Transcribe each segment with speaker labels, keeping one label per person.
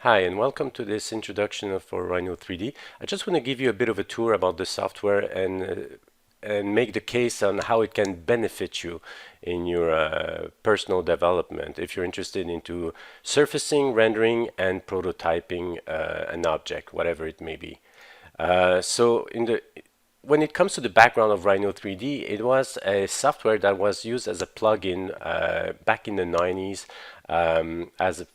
Speaker 1: Hi, and welcome to this introduction for Rhino3D. I just want to give you a bit of a tour about the software and make the case on how it can benefit you in your personal development if you're interested into surfacing, rendering, and prototyping an object, whatever it may be. When it comes to the background of Rhino 3D, it was a software that was used as a plugin back in the 90s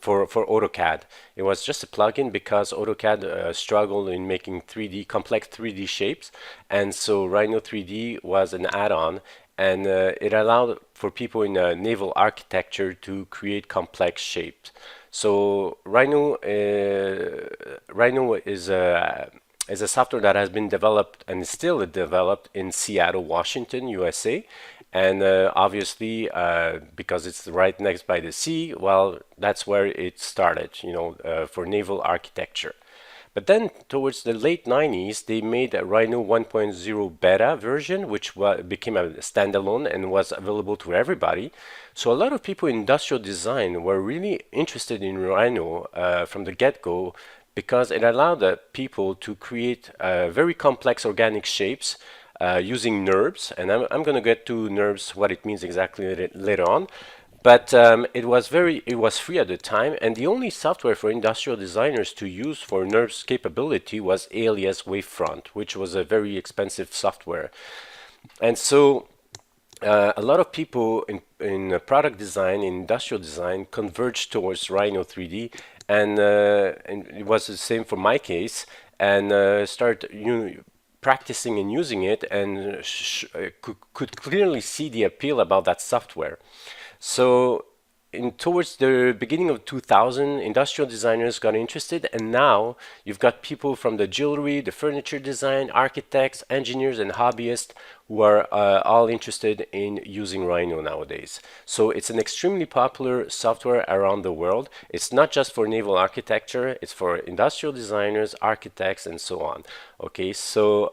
Speaker 1: for AutoCAD. It was just a plugin because AutoCAD struggled in making complex 3D shapes, and so Rhino 3D was an add-on, and it allowed for people in naval architecture to create complex shapes. So Rhino is a software that has been developed and is still developed in Seattle, Washington, USA. And obviously, because it's right next by the sea, well, that's where it started, for naval architecture. But then towards the late 90s, they made a Rhino 1.0 beta version, which became a standalone and was available to everybody. So a lot of people in industrial design were really interested in Rhino from the get-go because it allowed people to create very complex organic shapes using NURBS. And I'm going to get to NURBS, what it means exactly later on. But it was free at the time, and the only software for industrial designers to use for NURBS capability was Alias Wavefront, which was a very expensive software. And so a lot of people in product design, in industrial design, converged towards Rhino 3D, and it was the same for my case, and start practicing and using it, and could clearly see the appeal about that software. So towards the beginning of 2000, industrial designers got interested, and now you've got people from the jewelry, the furniture design, architects, engineers, and hobbyists who are all interested in using Rhino nowadays. So it's an extremely popular software around the world. It's not just for naval architecture, it's for industrial designers, architects, and so on. Okay, so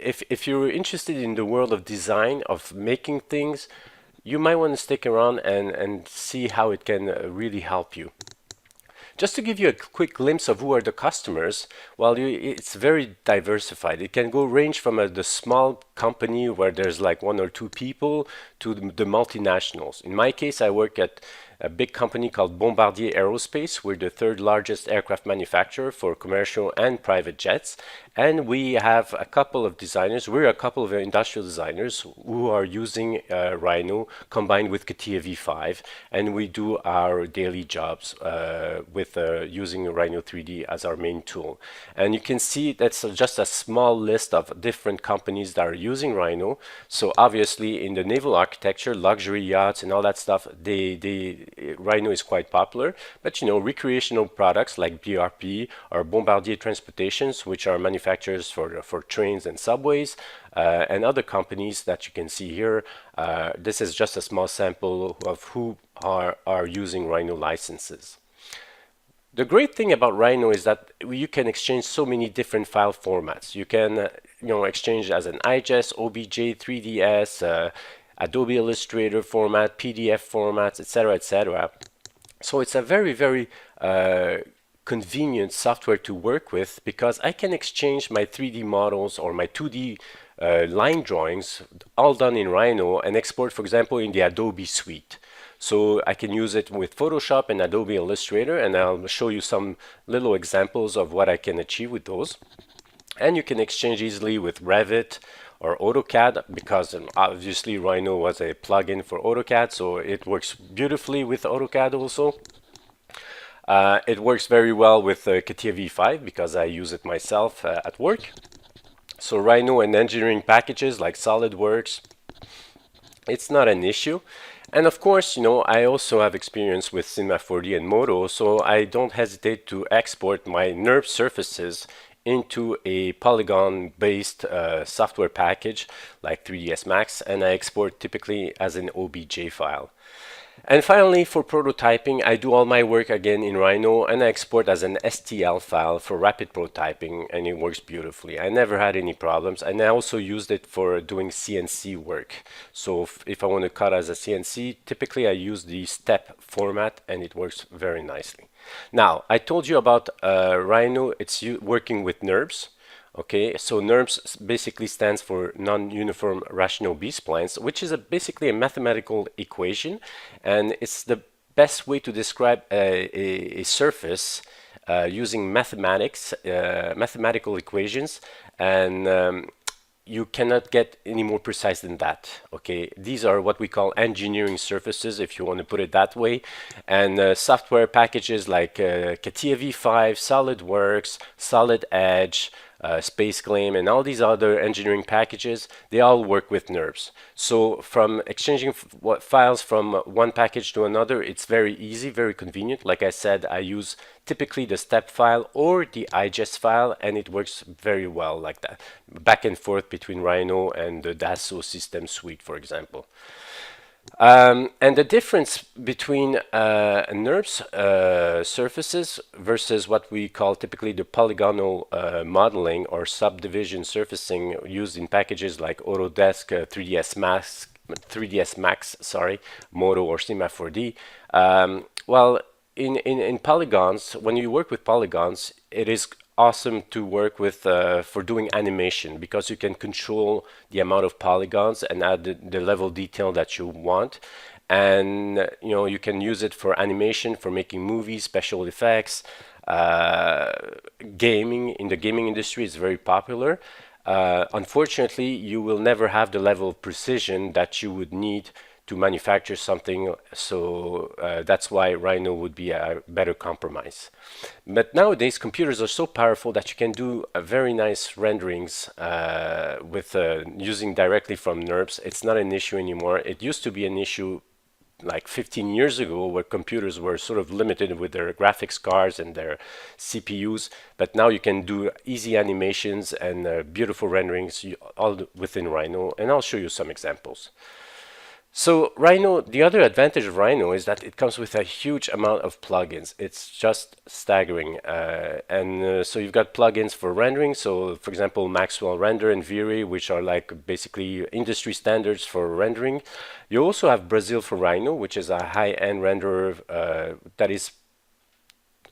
Speaker 1: if you're interested in the world of design, of making things, you might want to stick around and see how it can really help you. Just to give you a quick glimpse of who are the customers, well, it's very diversified. It can range from the small company where there's like one or two people to the multinationals. In my case, I work at a big company called Bombardier Aerospace. We're the third largest aircraft manufacturer for commercial and private jets. And we have a couple of designers. We're a couple of industrial designers who are using Rhino combined with CATIA V5. And we do our daily jobs with using Rhino 3D as our main tool. And you can see that's just a small list of different companies that are using Rhino. So obviously in the naval architecture, luxury yachts and all that stuff, Rhino is quite popular. But recreational products like BRP or Bombardier Transportations, which are manufacturers for trains and subways, and other companies that you can see here. This is just a small sample of who are using Rhino licenses. The great thing about Rhino is that you can exchange so many different file formats. You can exchange as an IGES, OBJ, 3ds, Adobe Illustrator format, PDF formats, etc., etc. So it's a very, very convenient software to work with because I can exchange my 3D models or my 2D line drawings all done in Rhino and export, for example, in the Adobe suite. So I can use it with Photoshop and Adobe Illustrator, and I'll show you some little examples of what I can achieve with those. And you can exchange easily with Revit or AutoCAD because obviously Rhino was a plugin for AutoCAD, so it works beautifully with AutoCAD also. It works very well with CATIA V5 because I use it myself at work. So Rhino and engineering packages like SolidWorks, it's not an issue. And of course, I also have experience with Cinema 4D and Modo, so I don't hesitate to export my NURB surfaces into a polygon-based software package like 3ds Max, and I export typically as an OBJ file. And finally, for prototyping, I do all my work again in Rhino and I export as an STL file for rapid prototyping, and it works beautifully. I never had any problems, and I also used it for doing CNC work. So if I want to cut as a CNC, typically I use the step format and it works very nicely. Now, I told you about Rhino, it's working with NURBS. Okay, so NURBS basically stands for non-uniform rational B-splines, which is basically a mathematical equation, and it's the best way to describe a surface using mathematical equations, and you cannot get any more precise than that. Okay, these are what we call engineering surfaces, if you want to put it that way. And software packages like CATIA V5, SolidWorks, Solid Edge, Space Claim, and all these other engineering packages, they all work with NURBS. So from exchanging files from one package to another, it's very easy, very convenient. Like I said, I use typically the step file or the IGES file, and it works very well like that. Back and forth between Rhino and the Dassault system suite, for example. And the difference between NURBS surfaces versus what we call typically the polygonal modeling or subdivision surfacing used in packages like Autodesk 3ds Max, sorry, Moto or Cinema 4D. Well, in polygons, when you work with polygons, it is awesome to work with for doing animation, because you can control the amount of polygons and add the level detail that you want. And you can use it for animation, for making movies, special effects, gaming. In the gaming industry, it's very popular. Unfortunately, you will never have the level of precision that you would need to manufacture something, so that's why Rhino would be a better compromise. But nowadays, computers are so powerful that you can do very nice renderings with using directly from NURBS. It's not an issue anymore. It used to be an issue like 15 years ago, where computers were sort of limited with their graphics cards and their CPUs, but now you can do easy animations and beautiful renderings all within Rhino, and I'll show you some examples. So Rhino, the other advantage of Rhino is that it comes with a huge amount of plugins. It's just staggering. So you've got plugins for rendering. So for example, Maxwell Render and V-Ray, which are like basically industry standards for rendering. You also have Brazil for Rhino, which is a high-end renderer that is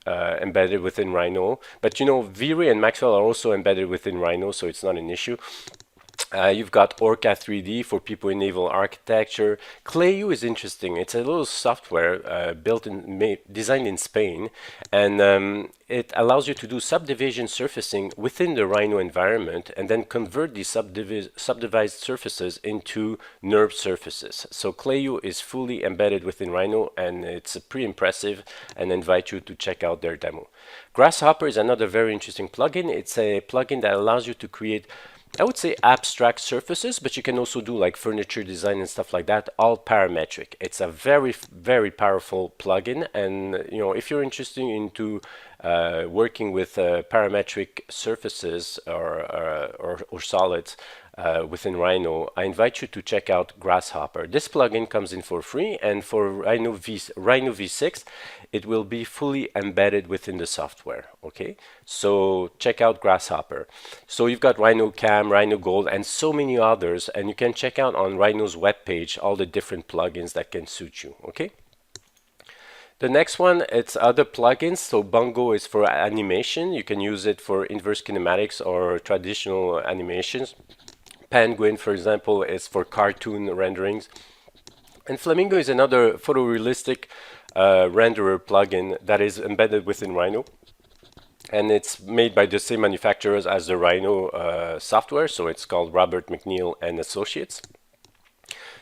Speaker 1: embedded within Rhino. But V-Ray and Maxwell are also embedded within Rhino, so it's not an issue. You've got Orca3D for people in naval architecture. Clayu is interesting. It's a little software designed in Spain, and it allows you to do subdivision surfacing within the Rhino environment and then convert these subdivided surfaces into NURBS surfaces. So Clayu is fully embedded within Rhino, and it's pretty impressive, and I invite you to check out their demo. Grasshopper is another very interesting plugin. It's a plugin that allows you to create, I would say, abstract surfaces, but you can also do like furniture design and stuff like that, all parametric. It's a very, very powerful plugin, and if you're interested into working with parametric surfaces or solids within Rhino, I invite you to check out Grasshopper. This plugin comes in for free, and for Rhino V6, it will be fully embedded within the software. Okay, so check out Grasshopper. So you've got Rhino Cam, Rhino Gold, and so many others, and you can check out on Rhino's webpage all the different plugins that can suit you. Okay. The next one, it's other plugins. So Bungo is for animation. You can use it for inverse kinematics or traditional animations. Penguin, for example, is for cartoon renderings. And Flamingo is another photorealistic renderer plugin that is embedded within Rhino. And it's made by the same manufacturers as the Rhino software. So it's called Robert McNeil and Associates.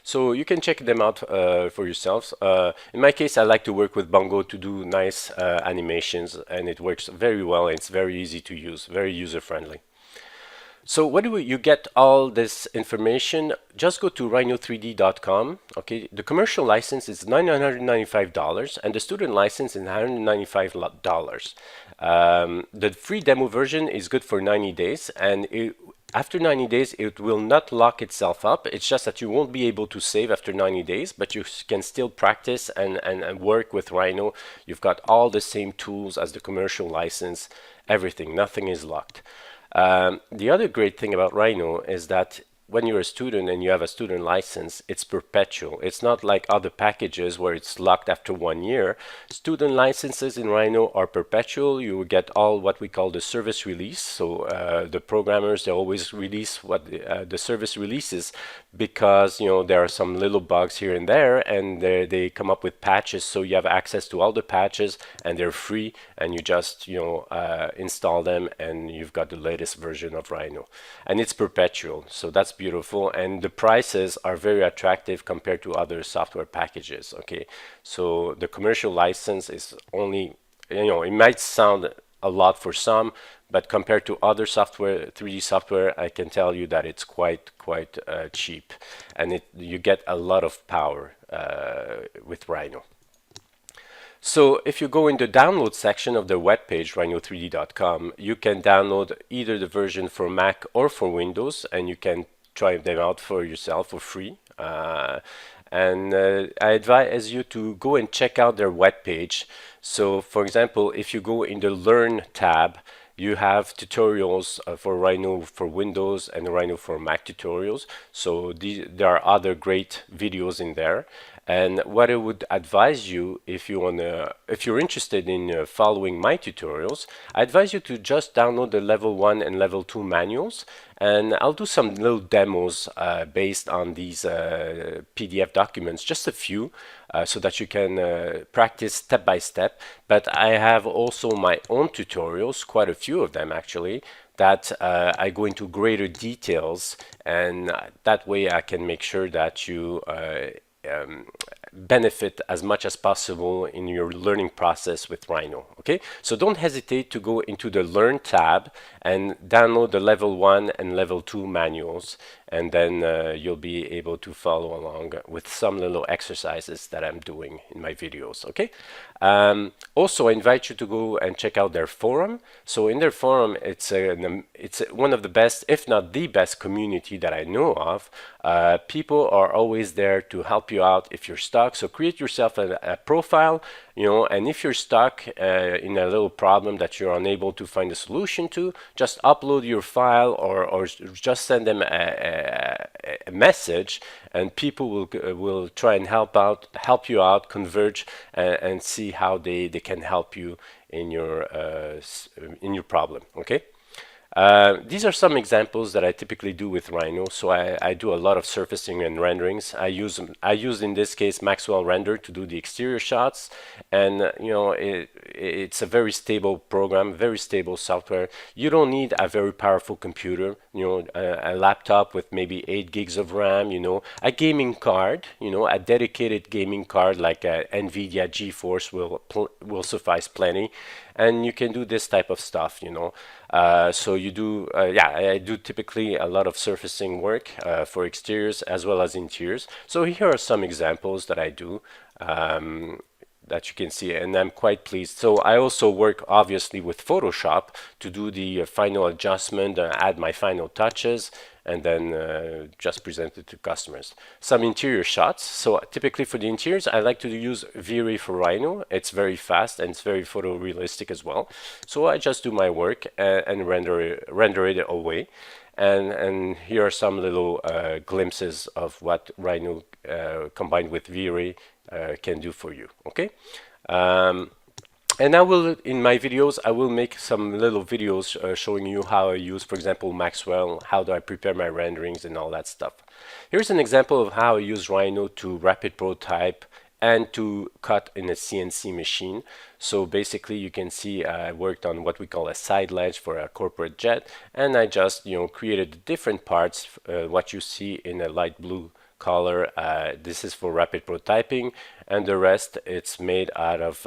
Speaker 1: So you can check them out for yourselves. In my case, I like to work with Bungo to do nice animations, and it works very well, and it's very easy to use, very user-friendly. So where do you get all this information? Just go to Rhino3D.com. Okay, the commercial license is $995, and the student license is $195. The free demo version is good for 90 days, and after 90 days, it will not lock itself up. It's just that you won't be able to save after 90 days, but you can still practice and work with Rhino. You've got all the same tools as the commercial license, everything, nothing is locked. The other great thing about Rhino is that when you're a student and you have a student license, it's perpetual. It's not like other packages where it's locked after 1 year. Student licenses in Rhino are perpetual. You will get all what we call the service release. So the programmers, they always release what the service releases, because there are some little bugs here and there, and they come up with patches. So you have access to all the patches, and they're free, and you just install them, and you've got the latest version of Rhino, and it's perpetual. So that's beautiful, and the prices are very attractive compared to other software packages. Okay, so the commercial license is only, it might sound a lot for some, but compared to other software, 3D software, I can tell you that it's quite cheap, and you get a lot of power with Rhino. So if you go in the download section of the webpage, Rhino3D.com, you can download either the version for Mac or for Windows, and you can try them out for yourself for free. And I advise you to go and check out their webpage. So for example, if you go in the Learn tab, you have tutorials for Rhino for Windows and Rhino for Mac tutorials. So there are other great videos in there. And what I would advise you, if you're interested in following my tutorials, I advise you to just download the level 1 and level 2 manuals, and I'll do some little demos based on these PDF documents, just a few, so that you can practice step by step. But I have also my own tutorials, quite a few of them actually, that I go into greater details, and that way I can make sure that you benefit as much as possible in your learning process with Rhino. Okay, so don't hesitate to go into the Learn tab and download the level 1 and level 2 manuals, and then you'll be able to follow along with some little exercises that I'm doing in my videos. Okay, also I invite you to go and check out their forum. So in their forum, it's one of the best, if not the best, community that I know of. People are always there to help you out if you're stuck. So create yourself a profile, and if you're stuck in a little problem that you're unable to find a solution to, just upload your file, or just send them a message, and people will try and help you out, converge, and see how they can help you in your problem. Okay. These are some examples that I typically do with Rhino. So I do a lot of surfacing and renderings. I use in this case Maxwell Render to do the exterior shots, and it's a very stable program, very stable software. You don't need a very powerful computer, a laptop with maybe 8 gigs of RAM, a gaming card, a dedicated gaming card like a NVIDIA GeForce will suffice plenty. And you can do this type of stuff, so you do, I do typically a lot of surfacing work for exteriors as well as interiors. So here are some examples that I do that you can see, and I'm quite pleased. So I also work obviously with Photoshop to do the final adjustment, add my final touches, and then just present it to customers. Some interior shots. So typically for the interiors, I like to use V-Ray for Rhino. It's very fast and it's very photorealistic as well. So I just do my work and render it away. And here are some little glimpses of what Rhino combined with V-Ray can do for you. Okay. And I will, in my videos, I will make some little videos showing you how I use, for example, Maxwell, how do I prepare my renderings and all that stuff. Here's an example of how I use Rhino to rapid prototype and to cut in a CNC machine. So basically you can see I worked on what we call a side ledge for a corporate jet, and I just created different parts, what you see in a light blue color. This is for rapid prototyping, and the rest it's made out of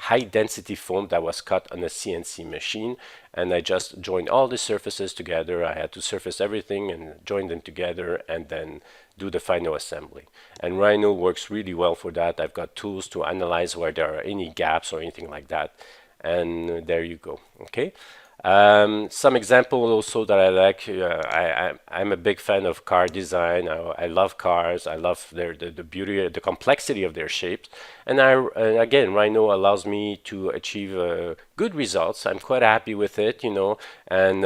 Speaker 1: high density foam that was cut on a CNC machine, and I just joined all the surfaces together. I had to surface everything and join them together and then do the final assembly. And Rhino works really well for that. I've got tools to analyze where there are any gaps or anything like that, and there you go. Okay. Some example also that I like. I'm a big fan of car design. I love cars. I love the beauty, the complexity of their shapes. And again, Rhino allows me to achieve good results. I'm quite happy with it, you know. And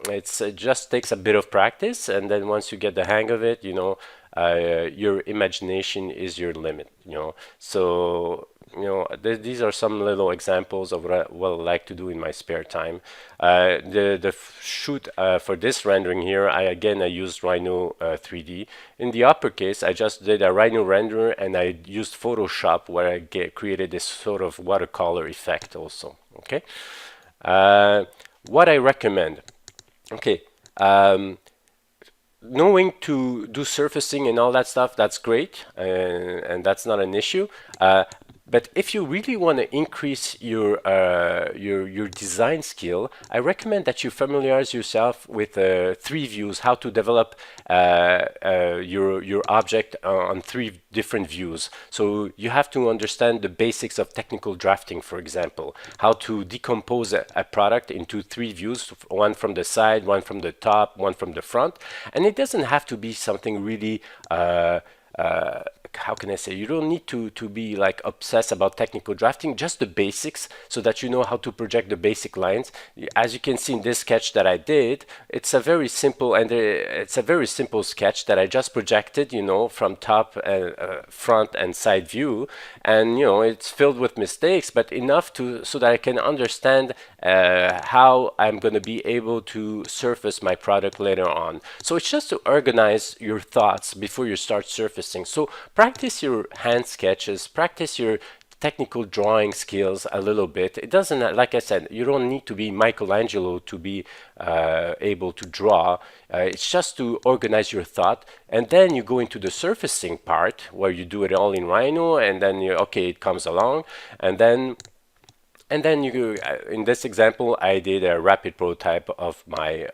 Speaker 1: it just takes a bit of practice, and then once you get the hang of it, you know, your imagination is your limit, you know. So, you know, these are some little examples of what I like to do in my spare time. The shoot for this rendering here, I used Rhino 3D. In the uppercase, I just did a Rhino render, and I used Photoshop where I created this sort of watercolor effect also. Okay, what I recommend. Okay. Knowing to do surfacing and all that stuff, that's great, and that's not an issue. But if you really want to increase your design skill, I recommend that you familiarize yourself with three views, how to develop your object on three different views. So you have to understand the basics of technical drafting, for example, how to decompose a product into three views, one from the side, one from the top, one from the front, and it doesn't have to be something really how can I say, you don't need to be like obsessed about technical drafting, just the basics so that you know how to project the basic lines. As you can see in this sketch that I did, it's a very simple sketch that I just projected, you know, from top, front and side view, and you know, it's filled with mistakes, but enough so that I can understand how I'm going to be able to surface my product later on. So it's just to organize your thoughts before you start surfacing. So practice your hand sketches, practice your technical drawing skills a little bit. It doesn't, like I said, you don't need to be Michelangelo to be able to draw. It's just to organize your thought, and then you go into the surfacing part where you do it all in Rhino, and then okay, it comes along, and then you, in this example, I did a rapid prototype of my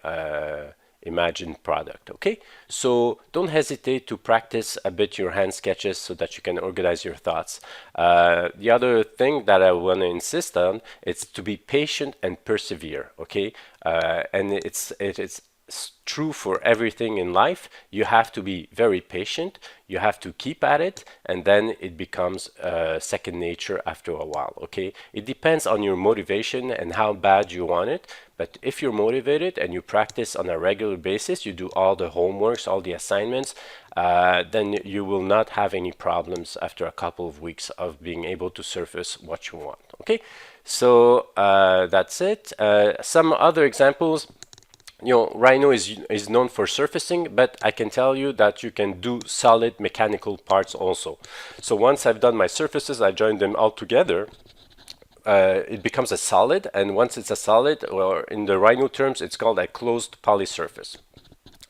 Speaker 1: imagined product. Okay, so don't hesitate to practice a bit your hand sketches so that you can organize your thoughts. The other thing that I want to insist on is to be patient and persevere. Okay, and it's true for everything in life. You have to be very patient, you have to keep at it, and then it becomes second nature after a while. Okay, it depends on your motivation and how bad you want it, but if you're motivated and you practice on a regular basis, you do all the homeworks, all the assignments, then you will not have any problems after a couple of weeks of being able to surface what you want. Okay, so that's it. Some other examples. You know, Rhino is known for surfacing, but I can tell you that you can do solid mechanical parts also. So once I've done my surfaces, I join them all together. It becomes a solid, and once it's a solid, or in the Rhino terms, it's called a closed polysurface.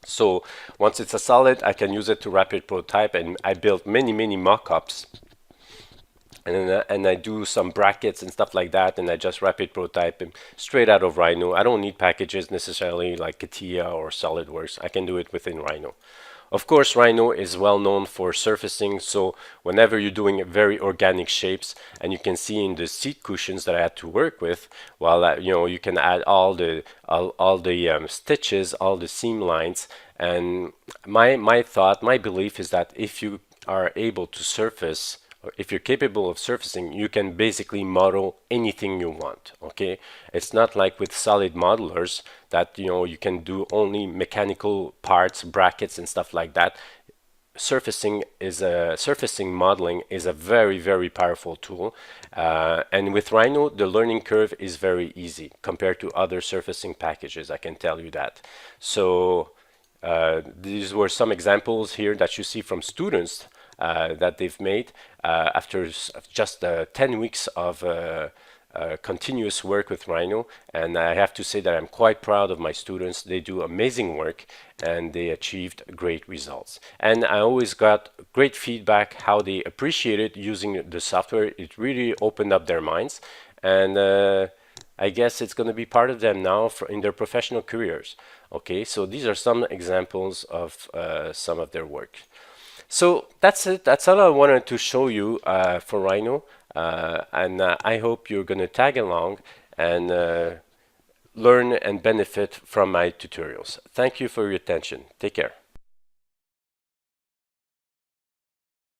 Speaker 1: So once it's a solid, I can use it to rapid prototype, and I built many mock-ups. And I do some brackets and stuff like that, and I just rapid prototype them straight out of Rhino. I don't need packages necessarily like CATIA or SolidWorks. I can do it within Rhino. Of course, Rhino is well known for surfacing, so whenever you're doing very organic shapes, and you can see in the seat cushions that I had to work with, well, you know, you can add all the stitches, all the seam lines, and my belief is that if you are able to surface, if you're capable of surfacing, you can basically model anything you want. Okay, it's not like with solid modelers that, you know, you can do only mechanical parts, brackets and stuff like that. Surfacing modeling is a very powerful tool, and with Rhino the learning curve is very easy compared to other surfacing packages, I can tell you that. So these were some examples here that you see from students that they've made after just 10 weeks of continuous work with Rhino, and I have to say that I'm quite proud of my students. They do amazing work and they achieved great results, and I always got great feedback how they appreciated using the software. It really opened up their minds, and I guess it's going to be part of them now in their professional careers. Okay, so these are some examples of some of their work. So that's it. That's all I wanted to show you for Rhino, and I hope you're going to tag along and learn and benefit from my tutorials. Thank you for your attention. Take care.